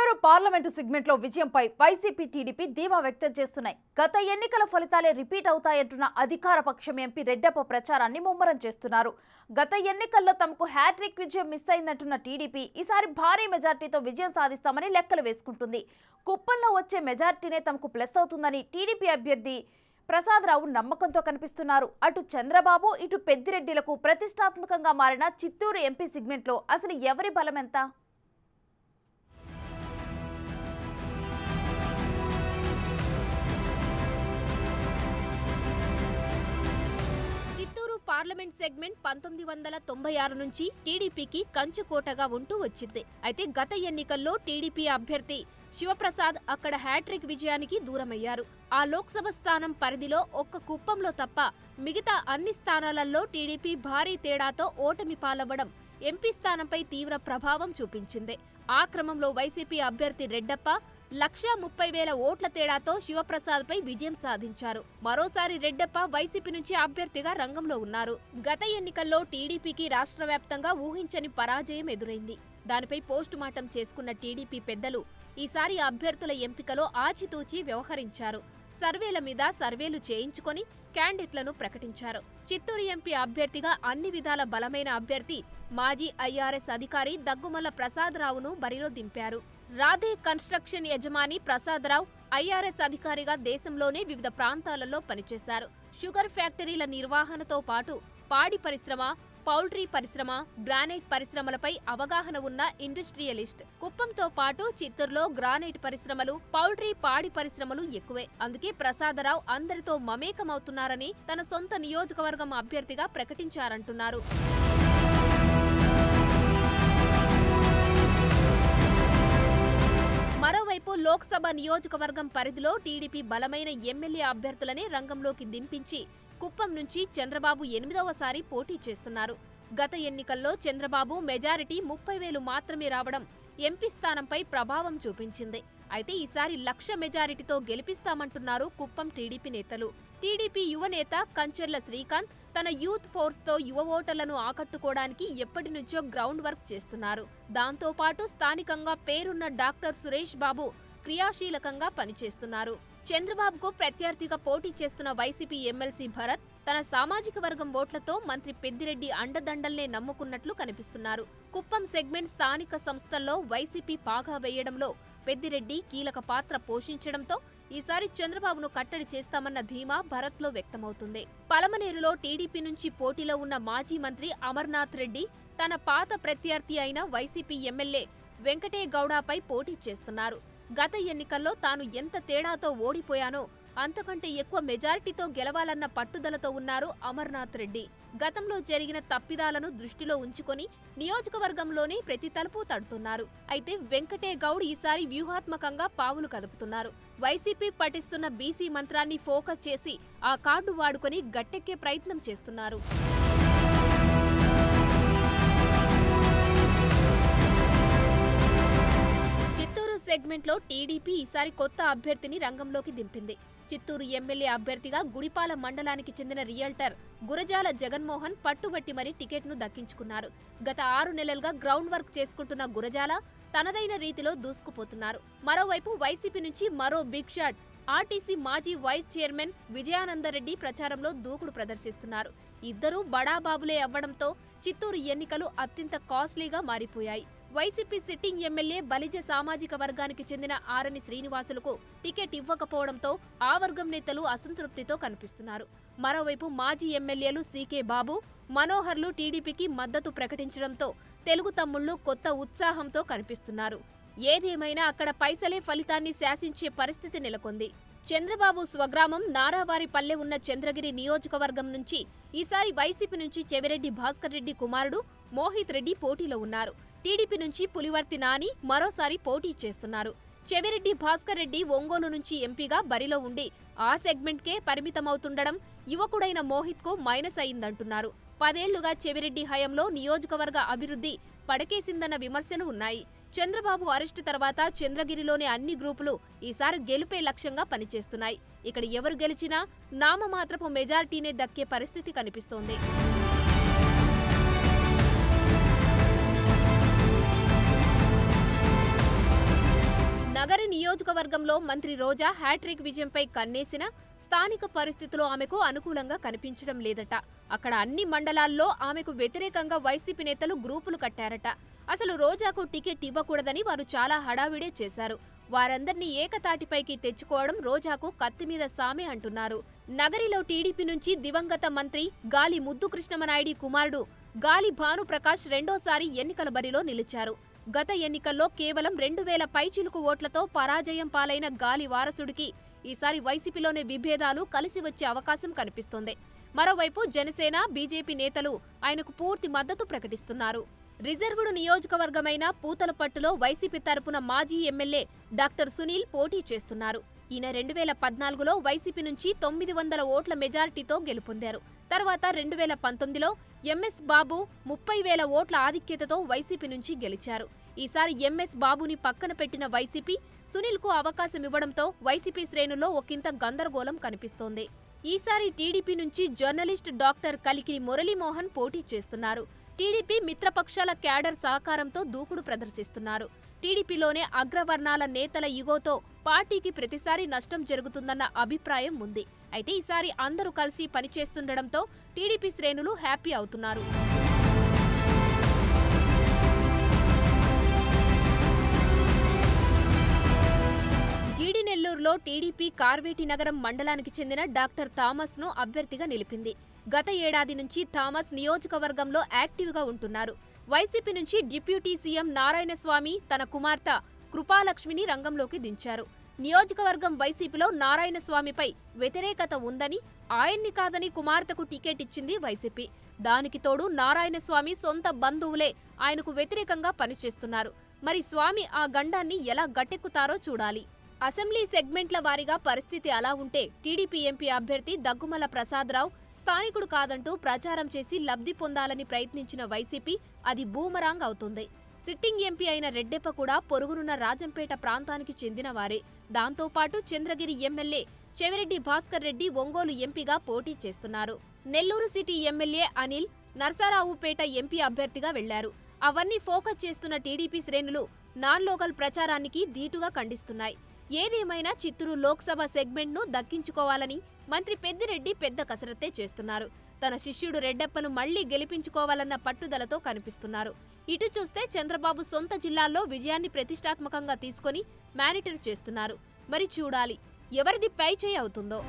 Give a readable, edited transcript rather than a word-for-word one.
Chittoor parliament సెగ్మెంట్లో విజయంపై YCP TDP ధీమా వ్యక్తం చేస్తున్నాయి. గత ఎన్నికల ఫలితాలే రిపీట్ అవుతాయంటున్న అధికార పక్షం ఎంపీ రెడ్డప్ప ప్రచారాన్ని ముమ్మరం చేస్తున్నారు. గత ఎన్నికల్లో తమకు హ్యాట్రిక్ విజయం మిస్ అయిందంటున్న టీడీపీ ఈసారి భారీ మెజార్టీతో విజయం సాధిస్తామని లెక్కలు వేసుకుంటుంది. కుప్పంలో వచ్చే మెజార్టీనే తమకు ప్లస్ అవుతుందని టీడీపీ అభ్యర్థి ప్రసాదరావు నమ్మకంతో కనిపిస్తున్నారు. అటు చంద్రబాబు ఇటు పెద్దిరెడ్డిలకు ప్రతిష్టాత్మకంగా మారిన చిత్తూరు ఎంపీ సెగ్మెంట్లో అసలు ఎవరి బలం ఎంత? చిత్తూరు పార్లమెంట్ సెగ్మెంట్ 1996 నుంచి టీడీపీకి కంచుకోటగా ఉంటూ వచ్చింది. అయితే గత ఎన్నికల్లో టీడీపీ అభ్యర్థి శివప్రసాద్ అక్కడ హ్యాట్రిక్ విజయానికి దూరమయ్యారు. ఆ లోక్సభ స్థానం పరిధిలో ఒక్క కుప్పంలో తప్ప మిగతా అన్ని స్థానాలలో టీడీపీ భారీ తేడాతో ఓటమి పాలవ్వడం ఎంపీ స్థానంపై తీవ్ర ప్రభావం చూపించింది. ఆ క్రమంలో వైసీపీ అభ్యర్థి రెడ్డప్ప 1,30,000 ఓట్ల తేడాతో శివప్రసాద్ పై విజయం సాధించారు. మరోసారి రెడ్డప్ప వైసీపీ నుంచి అభ్యర్థిగా రంగంలో ఉన్నారు. గత ఎన్నికల్లో టీడీపీకి రాష్ట్ర వ్యాప్తంగా ఊహించని పరాజయం ఎదురైంది. దానిపై పోస్టుమార్టం చేసుకున్న టీడీపీ పెద్దలు ఈసారి అభ్యర్థుల ఎంపికలో ఆచితూచి వ్యవహరించారు. సర్వేల మీద సర్వేలు చేయించుకొని క్యాండిడేట్లను ప్రకటించారు. చిత్తూరు ఎంపీ అభ్యర్థిగా అన్ని విధాల బలమైన అభ్యర్థి మాజీ ఐఆర్ఎస్ అధికారి దగ్గుమల్ల ప్రసాదరావును బరిలో దింపారు. రాధే కన్స్ట్రక్షన్ యజమాని ప్రసాదరావు ఐఆర్ఎస్ అధికారిగా దేశంలోనే వివిధ ప్రాంతాలలో పనిచేశారు. షుగర్ ఫ్యాక్టరీల నిర్వహణతో పాటు పాడి పరిశ్రమ, పౌల్ట్రీ పరిశ్రమ, గ్రానైట్ పరిశ్రమలపై అవగాహన ఉన్న ఇండస్ట్రియలిస్ట్. కుప్పంతో పాటు చిత్తూరులో గ్రానైట్ పరిశ్రమలు, పౌల్ట్రీ, పాడి పరిశ్రమలు ఎక్కువే. అందుకే ప్రసాదరావు అందరితో మమేకమవుతున్నారని తన సొంత నియోజకవర్గం అభ్యర్థిగా ప్రకటించారంటున్నారు. మరోవైపు లోక్సభ నియోజకవర్గం పరిధిలో టీడీపీ బలమైన ఎమ్మెల్యే అభ్యర్థులనే రంగంలోకి దింపించి కుప్పం నుంచి చంద్రబాబు 8వసారి పోటీ చేస్తున్నారు. గత ఎన్నికల్లో చంద్రబాబు మెజారిటీ 30,000 మాత్రమే రావడం ఎంపీ స్థానంపై ప్రభావం చూపించింది. అయితే ఈసారి 1,00,000 మెజారిటీతో గెలిపిస్తామంటున్నారు కుప్పం టీడీపీ నేతలు. టీడీపీ యువనేత కంచర్ల శ్రీకాంత్ తన యూత్ ఫోర్స్ తో యువ ఓటర్లను ఆకట్టుకోవడానికి ఎప్పటి నుంచో గ్రౌండ్ వర్క్ చేస్తున్నారు. దాంతో పాటు స్థానికంగా పేరున్న డాక్టర్ సురేష్ బాబు క్రియాశీలకంగా పనిచేస్తున్నారు. చంద్రబాబుకు ప్రత్యర్థిగా పోటీ చేస్తున్న వైసీపీ ఎమ్మెల్సీ భరత్ తన సామాజిక వర్గం ఓట్లతో మంత్రి పెద్దిరెడ్డి అండదండల్నే నమ్ముకున్నట్లు కనిపిస్తున్నారు. కుప్పం సెగ్మెంట్ స్థానిక సంస్థల్లో వైసీపీ పాగా వేయడంలో పెద్దిరెడ్డి కీలక పాత్ర పోషించడంతో ఈసారి చంద్రబాబును కట్టడి చేస్తామన్న ధీమా భరత్లో వ్యక్తమవుతుంది. పలమనేరులో టీడీపీ నుంచి పోటీలో ఉన్న మాజీ మంత్రి అమర్నాథ్ రెడ్డి తన పాత ప్రత్యర్థి అయిన వైసీపీ ఎమ్మెల్యే వెంకటే గౌడపై పోటీ చేస్తున్నారు. గత ఎన్నికల్లో తాను ఎంత తేడాతో ఓడిపోయానో అంతకంటే ఎక్కువ మెజారిటీతో గెలవాలన్న పట్టుదలతో ఉన్నారు అమర్నాథ్ రెడ్డి. గతంలో జరిగిన తప్పిదాలను దృష్టిలో ఉంచుకొని నియోజకవర్గంలోనే ప్రతి తలుపు తడుతున్నారు. అయితే వెంకటే గౌడ్ ఈసారి వ్యూహాత్మకంగా పావులు కదుపుతున్నారు. వైసీపీ పఠిస్తున్న బీసీ మంత్రాన్ని ఫోకస్ చేసి ఆ కార్డు వాడుకొని గట్టెక్కే ప్రయత్నం చేస్తున్నారు. సెగ్మెంట్లో టీడీపీ ఈసారి కొత్త అభ్యర్థిని రంగంలోకి దింపింది. చిత్తూరు ఎమ్మెల్యే అభ్యర్థిగా గుడిపాల మండలానికి చెందిన రియల్టర్ గురజాల జగన్మోహన్ పట్టుబట్టి మరీ టికెట్ను దక్కించుకున్నారు. గత 6 నెలలుగా గ్రౌండ్ వర్క్ చేసుకుంటున్న గురజాల తనదైన రీతిలో దూసుకుపోతున్నారు. మరోవైపు వైసీపీ నుంచి మరో బిగ్ షాట్ ఆర్టీసీ మాజీ వైస్ చైర్మన్ విజయానందరెడ్డి ప్రచారంలో దూకుడు ప్రదర్శిస్తున్నారు. ఇద్దరూ బడాబాబులే అవ్వడంతో చిత్తూరు ఎన్నికలు అత్యంత కాస్ట్లీగా మారిపోయాయి. వైసీపీ సిట్టింగ్ ఎమ్మెల్యే బలిజ సామాజిక వర్గానికి చెందిన ఆరణి శ్రీనివాసులకు టికెట్ ఇవ్వకపోవడంతో ఆ వర్గం నేతలు అసంతృప్తితో కనిపిస్తున్నారు. మరోవైపు మాజీ ఎమ్మెల్యేలు సీకే బాబు, మనోహర్లు టీడీపీకి మద్దతు ప్రకటించడంతో తెలుగు తమ్ముళ్లు కొత్త ఉత్సాహంతో కనిపిస్తున్నారు. ఏదేమైనా అక్కడ పైసలే ఫలితాన్ని శాసించే పరిస్థితి నెలకొంది. చంద్రబాబు స్వగ్రామం నారావారిపల్లె ఉన్న చంద్రగిరి నియోజకవర్గం నుంచి ఈసారి వైసీపీ నుంచి చెవిరెడ్డి భాస్కర్ రెడ్డి కుమారుడు మోహిత్ రెడ్డి పోటీలో ఉన్నారు. టీడీపీ నుంచి పులివర్తి నాని మరోసారి పోటీ చేస్తున్నారు. చెవిరెడ్డి భాస్కర్ రెడ్డి ఒంగోలు నుంచి ఎంపీగా బరిలో ఉండి ఆ సెగ్మెంట్కే పరిమితమవుతుండడం యువకుడైన మోహిత్కు మైనస్ అయిందంటున్నారు. 10 ఏళ్లుగా చెవిరెడ్డి హయాంలో నియోజకవర్గ అభివృద్ధి పడకేసిందన్న విమర్శలు ఉన్నాయి. చంద్రబాబు అరెస్టు తర్వాత చంద్రగిరిలోని అన్ని గ్రూపులు ఈసారి గెలుపే లక్ష్యంగా పనిచేస్తున్నాయి. ఇక్కడ ఎవరు గెలిచినా నామమాత్రపు మెజారిటీనే దక్కే పరిస్థితి కనిపిస్తోంది. నియోజకవర్గంలో మంత్రి రోజా హ్యాట్రిక్ విజయంపై కన్నేసిన స్థానిక పరిస్థితులు ఆమెకు అనుకూలంగా కనిపించడం లేదట. అక్కడ అన్ని మండలాల్లో ఆమెకు వ్యతిరేకంగా వైసీపీ నేతలు గ్రూపులు కట్టారట. అసలు రోజాకు టికెట్ ఇవ్వకూడదని వారు చాలా హడావిడే చేశారు. వారందర్నీ ఏకతాటిపైకి తెచ్చుకోవడం రోజాకు కత్తిమీద సామే అంటున్నారు. నగరిలో టీడీపీ నుంచి దివంగత మంత్రి గాలి ముద్దు కృష్ణమనాయుడి కుమారుడు గాలి భానుప్రకాష్ రెండోసారి ఎన్నికల బరిలో నిలిచారు. గత ఎన్నికల్లో కేవలం 2000 పైచిలుకు ఓట్లతో పరాజయం పాలైన గాలి వారసుడికి ఈసారి వైసీపీలోనే విభేదాలు కలిసి వచ్చే అవకాశం కనిపిస్తోంది. మరోవైపు జనసేన, బీజేపీ నేతలు ఆయనకు పూర్తి మద్దతు ప్రకటిస్తున్నారు. రిజర్వుడు నియోజకవర్గమైన పూతలపట్టులో వైసీపీ తరపున మాజీ ఎమ్మెల్యే డాక్టర్ సునీల్ పోటీ చేస్తున్నారు. ఈయన 2014లో వైసీపీ నుంచి 900 ఓట్ల మెజారిటీతో గెలుపొందారు. తర్వాత 2019లో ఎంఎస్ బాబు 30,000 ఓట్ల ఆధిక్యతతో వైసీపీ నుంచి గెలిచారు. ఈసారి ఎంఎస్ బాబుని పక్కన పెట్టిన వైసీపీ సునీల్ కు అవకాశం ఇవ్వడంతో వైసీపీ శ్రేణుల్లో ఒకంత గందరగోళం కనిపిస్తోంది. ఈసారి టీడీపీ నుంచి జర్నలిస్ట్ డాక్టర్ కలికిరి మురళీమోహన్ పోటీ చేస్తున్నారు. టీడీపీ మిత్రపక్షాల క్యాడర్ సహకారంతో దూకుడు ప్రదర్శిస్తున్నారు. టీడీపీలోనే అగ్రవర్ణాల నేతల ఇగోతో పార్టీకి ప్రతిసారి నష్టం జరుగుతుందన్న అభిప్రాయం ఉంది. అయితే ఈసారి అందరూ కలిసి పనిచేస్తుండటంతో టీడీపీ శ్రేణులు హ్యాపీ అవుతున్నారు. జీడినెల్లూరులో టీడీపీ కార్వేటి నగరం మండలానికి చెందిన డాక్టర్ థామస్ ను అభ్యర్థిగా నిలిపింది. గత ఏడాది నుంచి థామస్ నియోజకవర్గంలో యాక్టివ్గా ఉంటున్నారు. వైసీపీ నుంచి డిప్యూటీ సీఎం నారాయణస్వామి తన కుమార్తె కృపాలక్ష్మిని రంగంలోకి దించారు. నియోజకవర్గం వైసీపీలో నారాయణస్వామిపై వ్యతిరేకత ఉందని, ఆయన్ని కాదని కుమార్తెకు టికెట్ ఇచ్చింది వైసీపీ. దానికి తోడు నారాయణస్వామి సొంత బంధువులే ఆయనకు వ్యతిరేకంగా పనిచేస్తున్నారు. మరి స్వామి ఆ గండాన్ని ఎలా గట్టెక్కుతారో చూడాలి. అసెంబ్లీ సెగ్మెంట్ల వారీగా పరిస్థితి అలా ఉంటే టీడీపీ ఎంపీ అభ్యర్థి దగ్గుమల్ల ప్రసాదరావు స్థానికుడు కాదంటూ ప్రచారం చేసి లబ్ధి పొందాలని ప్రయత్నించిన వైసీపీ అది బూమరాంగ్ అవుతుంది. సిట్టింగ్ ఎంపీ అయిన రెడ్డెప్ప కూడా పొరుగునున్న రాజంపేట ప్రాంతానికి చెందినవారే. దాంతోపాటు చంద్రగిరి ఎమ్మెల్యే చెవిరెడ్డి భాస్కర్ రెడ్డి ఒంగోలు ఎంపీగా పోటీ చేస్తున్నారు. Nellore city MLA Anil Narasaraopet MP అభ్యర్థిగా వెళ్లారు. అవన్నీ ఫోకస్ చేస్తున్న టీడీపీ శ్రేణులు నాన్ లోకల్ ప్రచారానికి ధీటుగా ఖండిస్తున్నాయి. ఏదేమైనా చిత్తూరు లోక్సభ సెగ్మెంట్ను దక్కించుకోవాలని మంత్రి పెద్దిరెడ్డి పెద్ద కసరత్తే చేస్తున్నారు. తన శిష్యుడు రెడ్డప్పను మళ్లీ గెలిపించుకోవాలన్న పట్టుదలతో కనిపిస్తున్నారు. ఇటు చూస్తే చంద్రబాబు సొంత జిల్లాల్లో విజయాన్ని ప్రతిష్టాత్మకంగా తీసుకొని మానిటర్ చేస్తున్నారు. మరి చూడాలి ఎవరిది పై చేయి అవుతుందో.